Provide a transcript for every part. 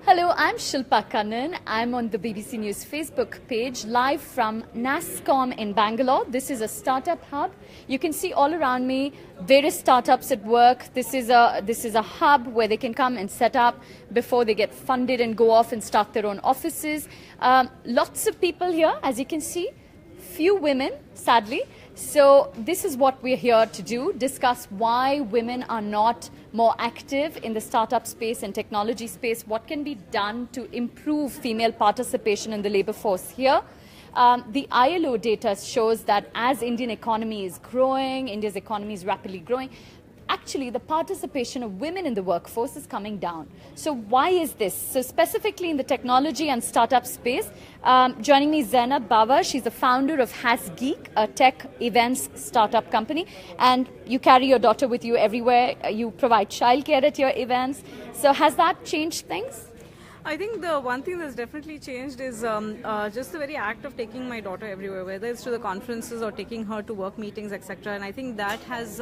Hello, I'm Shilpa Kannan. I'm on the BBC News Facebook page, live from NASSCOM in Bangalore. This is a startup hub. You can see all around me various startups at work. This is a hub where they can come and set up before they get funded and go off and start their own offices. Lots of people here, as you can see. Few women, sadly. So this is what we're here to do, discuss why women are not more active in the startup space and technology space, what can be done to improve female participation in the labor force here. The ILO data shows that as Indian economy is growing, India's economy is rapidly growing, actually the participation of women in the workforce is coming down. So why is this? So specifically in the technology and startup space, joining me is Zainab Bawa. She's the founder of HasGeek, a tech events startup company. And you carry your daughter with you everywhere. You provide childcare at your events. So has that changed things? I think the one thing that's definitely changed is just the very act of taking my daughter everywhere, whether it's to the conferences or taking her to work meetings, etc. And I think that has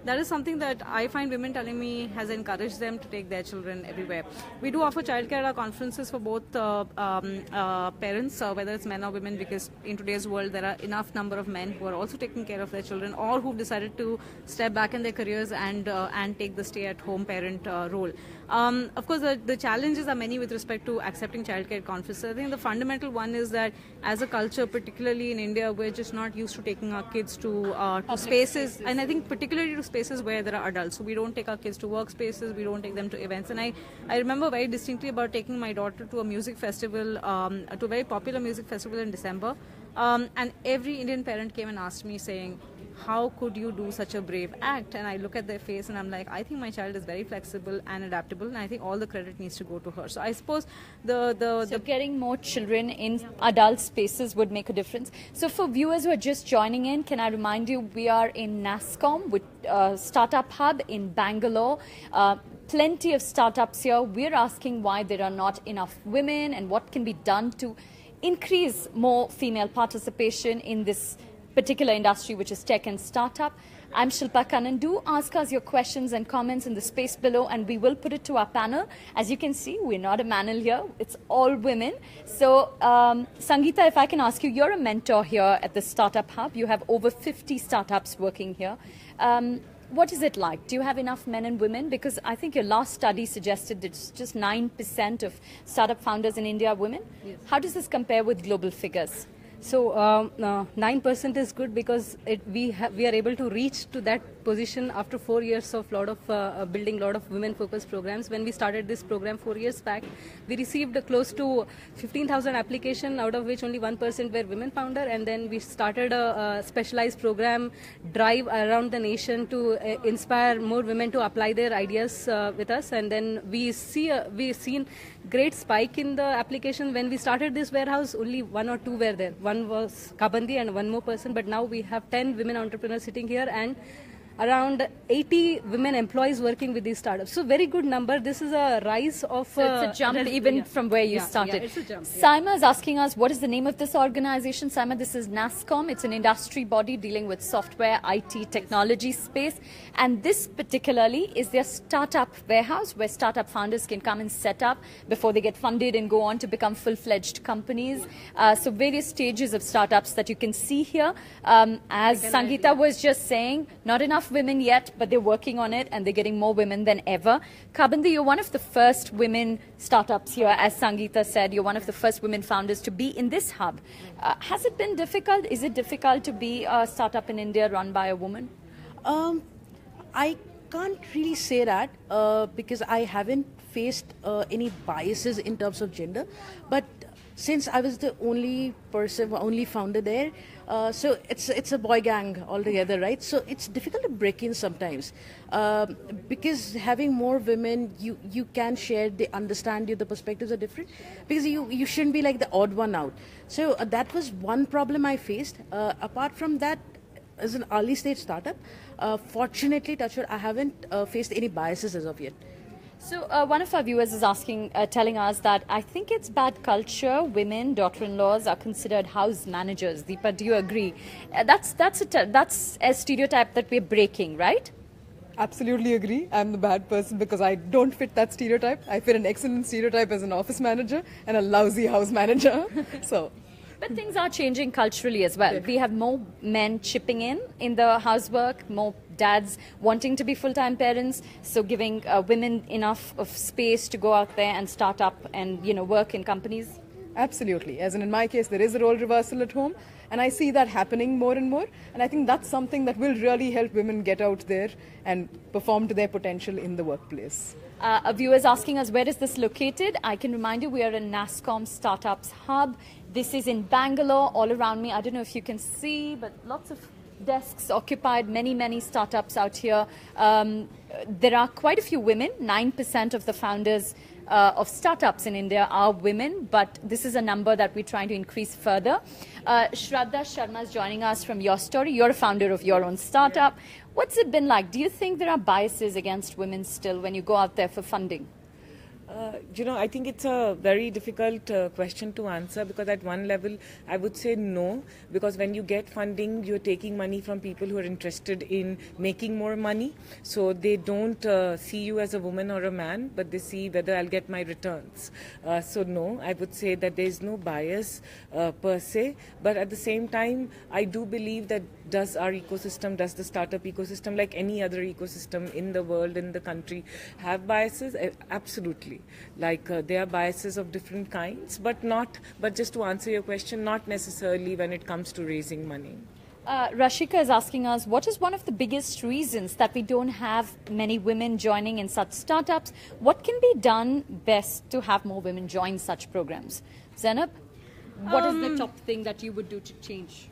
that is something that I find women telling me has encouraged them to take their children everywhere. We do offer childcare at our conferences for both parents, whether it's men or women, because in today's world there are enough number of men who are also taking care of their children or who've decided to step back in their careers and take the stay-at-home parent role. Of course, the challenges are many with respect to accepting childcare at conferences. I think the fundamental one is that as a culture, particularly in India, we're just not used to taking our kids to spaces, and I think particularly to spaces where there are adults. So we don't take our kids to workspaces, we don't take them to events. And I remember very distinctly about taking my daughter to a music festival, to a very popular music festival in December. And every Indian parent came and asked me saying, how could you do such a brave act? And I look at their face and I'm like, I think my child is very flexible and adaptable, and I think all the credit needs to go to her. So I suppose So getting more children in adult spaces would make a difference. So for viewers who are just joining in, can I remind you, we are in NASSCOM with Startup Hub in Bangalore. Plenty of startups here. We're asking why there are not enough women and what can be done to increase more female participation in this particular industry, which is tech and startup. I'm Shilpa Kannan. Do ask us your questions and comments in the space below, and we will put it to our panel. As you can see, we're not a panel here. It's all women. So, Sangeeta, if I can ask you, you're a mentor here at the Startup Hub. You have over 50 startups working here. What is it like? Do you have enough men and women? Because I think your last study suggested that just 9% of startup founders in India are women. Yes. How does this compare with global figures? So 9% is good because we are able to reach to that position after 4 years of building a lot of women-focused programs. When we started this program 4 years back, we received close to 15,000 applications, out of which only 1% were women founder, and then we started a specialized program drive around the nation to inspire more women to apply their ideas with us, and then we've seen great spike in the application. When we started this warehouse, only 1 or 2 were there. One was Kabandi and one more person, but now we have 10 women entrepreneurs sitting here and around 80 women employees working with these startups. So very good number. This is a rise of... So it's a jump from where you started. Yeah, it's a jump. Saima is asking us, what is the name of this organization? Saima, this is NASSCOM. It's an industry body dealing with software, IT, technology space. And this particularly is their startup warehouse where startup founders can come and set up before they get funded and go on to become full-fledged companies. So various stages of startups that you can see here. As Sangeeta was just saying, not enough women yet, but they're working on it and they're getting more women than ever. Kabandi, you're one of the first women startups here, as Sangeeta said. You're one of the first women founders to be in this hub. Has it been difficult? Is it difficult to be a startup in India run by a woman? I can't really say that because I haven't faced any biases in terms of gender, but since I was the only founder there, so it's a boy gang altogether, right? So it's difficult to break in sometimes because having more women, you can share, they understand you, the perspectives are different, because you shouldn't be like the odd one out. So that was one problem I faced. Apart from that, as an early stage startup, fortunately, touchwood, I haven't faced any biases as of yet. So one of our viewers is asking, telling us that I think it's bad culture. Women, daughter-in-laws are considered house managers. Deepa, do you agree? That's a stereotype that we're breaking, right? Absolutely agree. I'm the bad person because I don't fit that stereotype. I fit an excellent stereotype as an office manager and a lousy house manager. So, But things are changing culturally as well. We have more men chipping in the housework, more dads wanting to be full-time parents, so giving women enough of space to go out there and start up and work in companies. absolutely. As in my case, there is a role reversal at home, and I see that happening more and more. And I think that's something that will really help women get out there and perform to their potential in the workplace. A viewer is asking us, where is this located? I can remind you, we are in NASSCOM Startups Hub. This is in Bangalore, all around me. I don't know if you can see, but lots of desks occupied, many startups out here. There are quite a few women. 9% of the founders of startups in India are women, but this is a number that we're trying to increase further. Shraddha Sharma is joining us from Your Story. You're a founder of your own startup. What's it been like? Do you think there are biases against women still when you go out there for funding? I think it's a very difficult question to answer, because at one level I would say no, because when you get funding, you're taking money from people who are interested in making more money. So they don't see you as a woman or a man, but they see whether I'll get my returns. So no, I would say that there's no bias per se, but at the same time, I do believe that does the startup ecosystem, like any other ecosystem in the world, in the country, have biases? Absolutely. Like there are biases of different kinds, but just to answer your question, not necessarily when it comes to raising money. Rashika is asking us, what is one of the biggest reasons that we don't have many women joining in such startups? What can be done best to have more women join such programs? Zainab, what is the top thing that you would do to change?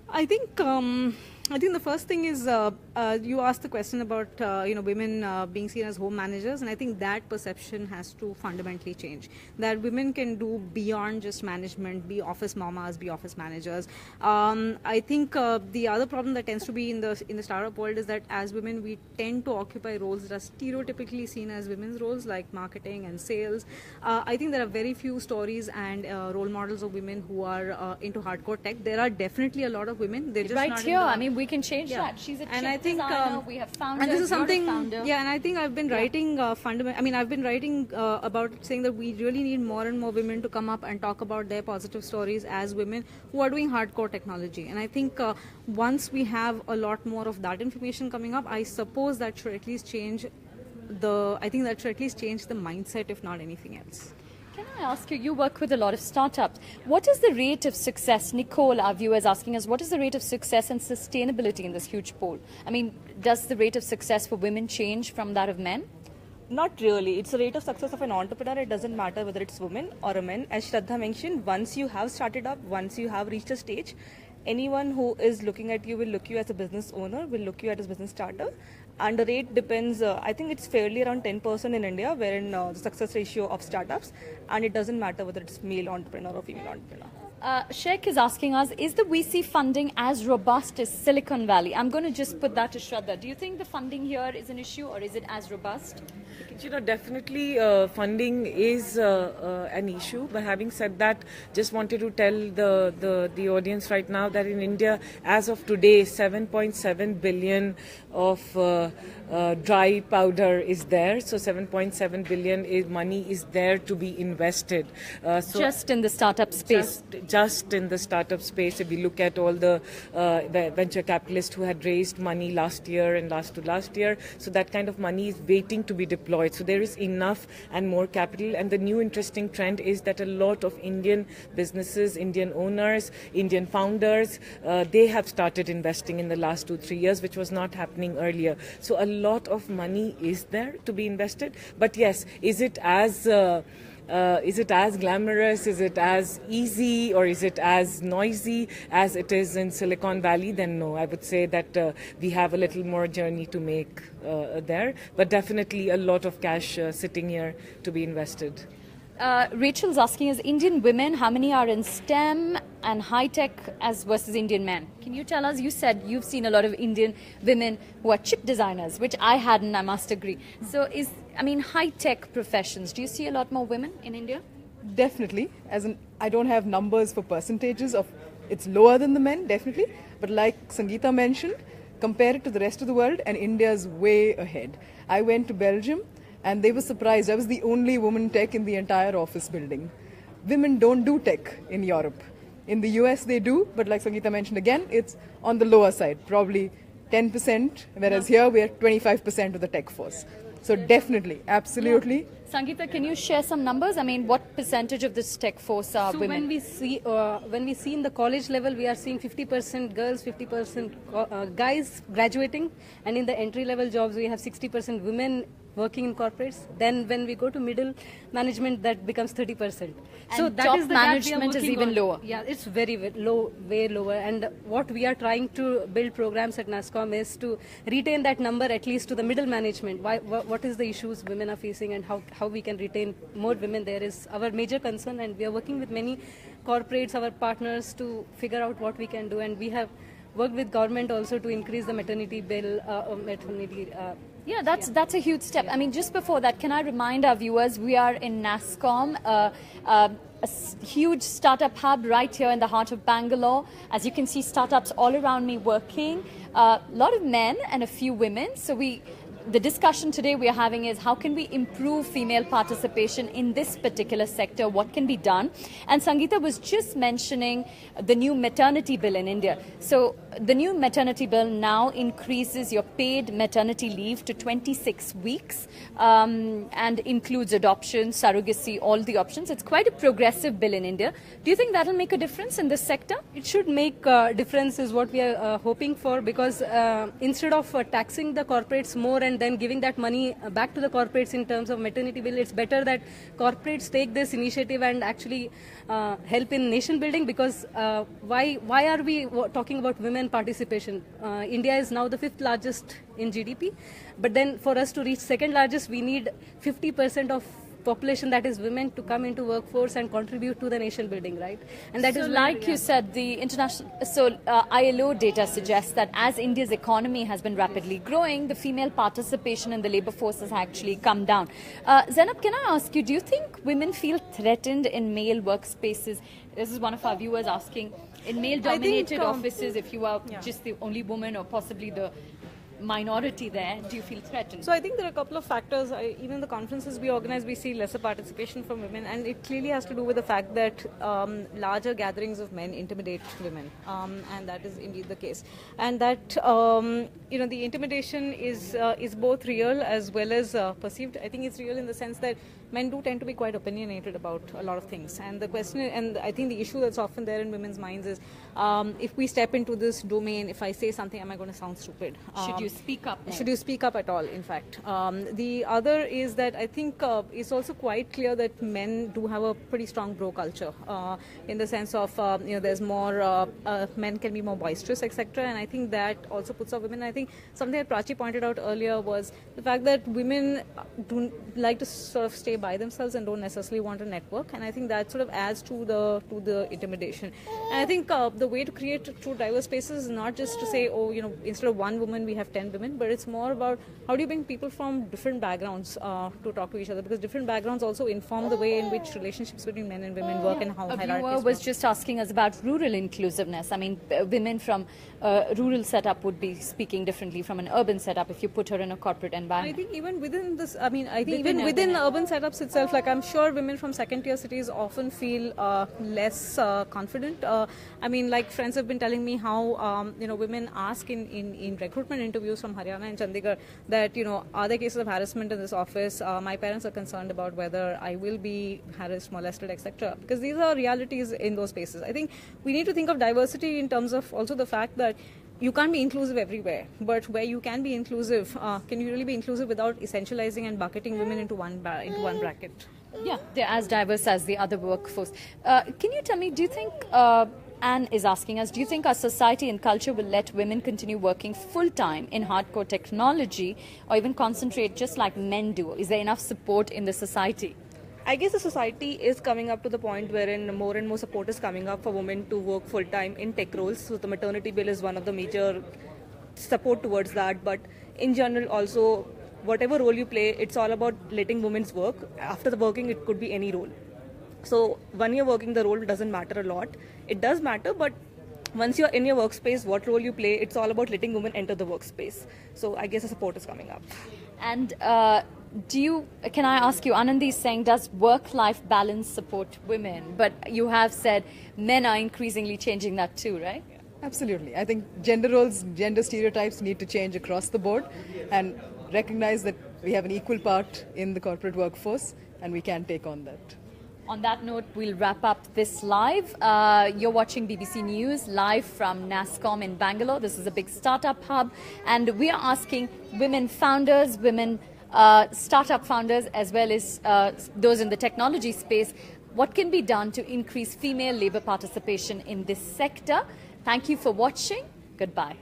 I think the first thing is you asked the question about women being seen as home managers, and I think that perception has to fundamentally change. That women can do beyond just management, be office mamas, be office managers. I think the other problem that tends to be in the startup world is that as women we tend to occupy roles that are stereotypically seen as women's roles, like marketing and sales. I think there are very few stories and role models of women who are into hardcore tech. There are definitely a lot of women. They're just right not here, in the, I mean, we can change that. She's a chip designer. We have founders. and this is something, founder. and I think I've been writing I've been writing about saying that we really need more and more women to come up and talk about their positive stories as women who are doing hardcore technology. And I think once we have a lot more of that information coming up, I suppose that should at least change the mindset, if not anything else. Can I ask you, you work with a lot of startups. What is the rate of success? Nicole, our viewer, is asking us, what is the rate of success and sustainability in this huge pool? I mean, does the rate of success for women change from that of men? Not really. It's the rate of success of an entrepreneur. It doesn't matter whether it's women or a man. As Shraddha mentioned, once you have started up, once you have reached a stage, anyone who is looking at you will look you as a business owner, will look you as a business starter. And the rate depends, I think it's fairly around 10% in India, wherein the success ratio of startups, and it doesn't matter whether it's male entrepreneur or female entrepreneur. Sheikh is asking us, is the VC funding as robust as Silicon Valley? I'm going to just put that to Shraddha. Do you think the funding here is an issue, or is it as robust? Definitely funding is an issue. But having said that, just wanted to tell the audience right now that in India, as of today, 7.7 billion of dry powder is there. So 7.7 billion money is there to be invested. So just in the startup space? Just in the startup space. If we look at all the venture capitalists who had raised money last year and last year, so that kind of money is waiting to be deployed. So there is enough and more capital. And the new interesting trend is that a lot of Indian businesses, Indian owners, Indian founders, they have started investing in the last 2-3 years, which was not happening earlier. So a lot of money is there to be invested. But yes, is it as glamorous, is it as easy, or is it as noisy as it is in Silicon Valley? Then no, I would say that we have a little more journey to make there, but definitely a lot of cash sitting here to be invested. Rachel's asking us, Indian women, how many are in STEM and high-tech as versus Indian men? Can you tell us? You said you've seen a lot of Indian women who are chip designers, which I hadn't, I must agree. So high-tech professions, do you see a lot more women in India? Definitely. I don't have numbers for percentages of, it's lower than the men, definitely. But like Sangeeta mentioned, compare it to the rest of the world, and India's way ahead. I went to Belgium, and they were surprised. I was the only woman tech in the entire office building. Women don't do tech in Europe. In the US they do, but like Sangeeta mentioned again, it's on the lower side, probably 10%, whereas here we're 25% of the tech force. So definitely, absolutely. Yeah. Sangeeta, can you share some numbers? I mean, what percentage of this tech force are women? When we see in the college level, we are seeing 50% girls, 50% guys graduating, and in the entry level jobs, we have 60% women working in corporates. Then when we go to middle management, that becomes 30%. And so that top is the gap we are management is working even on. lower. Yeah, it's very low, way lower. And what we are trying to build programs at NASSCOM is to retain that number at least to the middle management. What is the issues women are facing, and how we can retain more women there is our major concern. And we are working with many corporates, our partners, to figure out what we can do. And we have worked with government also to increase the maternity bill, Yeah, that's a huge step. I mean, just before that, can I remind our viewers, we are in NASSCOM, huge startup hub right here in the heart of Bangalore. As you can see, startups all around me working. A lot of men and a few women. So the discussion today we are having is how can we improve female participation in this particular sector? What can be done? And Sangeeta was just mentioning the new maternity bill in India. So the new maternity bill now increases your paid maternity leave to 26 weeks and includes adoption, surrogacy, all the options. It's quite a progressive bill in India. Do you think that will make a difference in this sector? It should make a difference is what we are hoping for, because instead of taxing the corporates more and then giving that money back to the corporates in terms of maternity bill, it's better that corporates take this initiative and actually help in nation building. Because why are we talking about women participation? India is now the 5th largest in GDP, but then for us to reach 2nd largest, we need 50% of population, that is women, to come into workforce and contribute to the nation building, right? And that is like you said, the international ILO data suggests that as India's economy has been rapidly growing, the female participation in the labor force has actually come down. Zainab, can I ask you, do you think women feel threatened in male workspaces? This is one of our viewers asking, in male dominated offices, if you are just the only woman or possibly the minority there, do you feel threatened? So I think there are a couple of factors. Even the conferences we organize, we see lesser participation from women, and it clearly has to do with the fact that larger gatherings of men intimidate women, and that is indeed the case. And that the intimidation is both real as well as perceived. I think it's real in the sense that men do tend to be quite opinionated about a lot of things, and the question, and I think the issue that's often there in women's minds is, if we step into this domain, if I say something, am I going to sound stupid? Should you speak up? Should you speak up at all, in fact? The other is that I think it's also quite clear that men do have a pretty strong bro culture, in the sense of, there's more, men can be more boisterous, etc. And I think that also puts off women. I think something that Prachi pointed out earlier was the fact that women do like to sort of stay by themselves and don't necessarily want a network. And I think that sort of adds to the intimidation. And I think the way to create true diverse spaces is not just to say, instead of one woman, we have 10 women, but it's more about how do you bring people from different backgrounds to talk to each other, because different backgrounds also inform the way in which relationships between men and women work and how hierarchies work. A viewer was just asking us about rural inclusiveness. I mean, women from rural setup would be speaking differently from an urban setup if you put her in a corporate environment. I think even within this, even within urban setups itself, like I'm sure women from second-tier cities often feel less confident. Like friends have been telling me how women ask in recruitment interviews from Haryana and Chandigarh that are there cases of harassment in this office? My parents are concerned about whether I will be harassed, molested, etc. Because these are realities in those spaces. I think we need to think of diversity in terms of also the fact that you can't be inclusive everywhere, but where you can be inclusive, can you really be inclusive without essentializing and bucketing women into one bracket? Yeah, they're as diverse as the other workforce. Can you tell me, do you think, Anne is asking us, do you think our society and culture will let women continue working full-time in hardcore technology or even concentrate just like men do? Is there enough support in the society? I guess the society is coming up to the point wherein more and more support is coming up for women to work full-time in tech roles. So the maternity bill is one of the major support towards that. But in general also, whatever role you play, it's all about letting women work. After the working, it could be any role. So when you're working, the role doesn't matter a lot. It does matter, but once you're in your workspace, what role you play, it's all about letting women enter the workspace. So I guess the support is coming up. And can I ask you, Anandi is saying, does work-life balance support women? But you have said men are increasingly changing that too, right? Absolutely. I think gender roles, gender stereotypes need to change across the board and recognize that we have an equal part in the corporate workforce and we can take on that. On that note, we'll wrap up this live. You're watching BBC News live from NASSCOM in Bangalore. This is a big startup hub. And we are asking women founders, women startup founders, as well as those in the technology space, what can be done to increase female labor participation in this sector? Thank you for watching. Goodbye.